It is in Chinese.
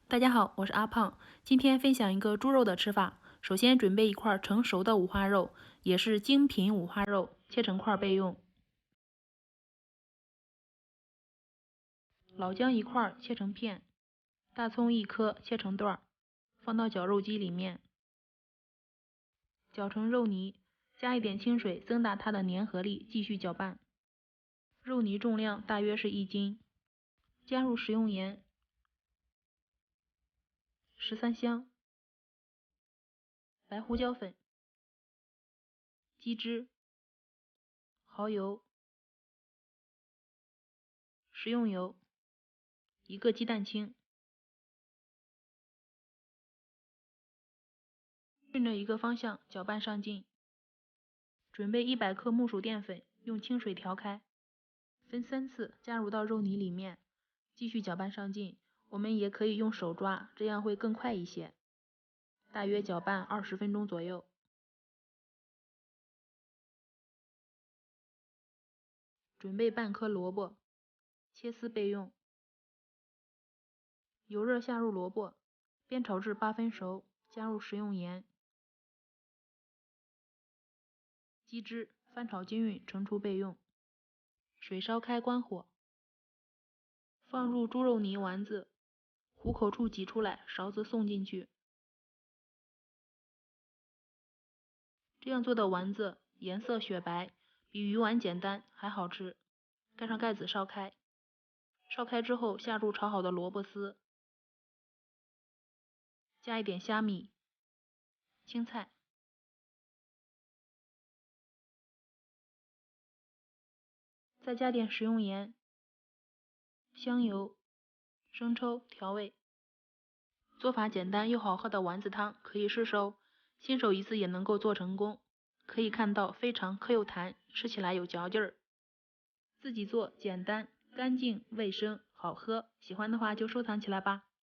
大家好，我是阿胖，今天分享一个猪肉的吃法。首先准备一块成熟的五花肉，也是精品五花肉，切成块备用。老姜一块切成片，大葱一颗切成段，放到绞肉机里面，搅成肉泥，加一点清水增大它的粘合力，继续搅拌。肉泥重量大约是1斤，加入食用盐、13香、白胡椒粉、鸡汁、蚝油、食用油、1个鸡蛋清，顺着一个方向搅拌上劲。准备100克木薯淀粉，用清水调开，分3次加入到肉泥里面，继续搅拌上劲。我们也可以用手抓，这样会更快一些。大约搅拌20分钟左右。准备半颗萝卜，切丝备用。油热下入萝卜，煸炒至8分熟，加入食用盐、鸡汁，翻炒均匀，盛出备用。水烧开，关火，放入猪肉泥丸子，虎口处挤出来，勺子送进去。这样做的丸子颜色雪白，比鱼丸简单，还好吃。盖上盖子烧开，烧开之后下入炒好的萝卜丝，加一点虾米、青菜，再加点食用盐、香油、生抽调味。做法简单又好喝的丸子汤可以试试哦，新手一次也能够做成功。可以看到非常颗又弹，吃起来有嚼劲儿。自己做简单、干净、卫生、好喝，喜欢的话就收藏起来吧。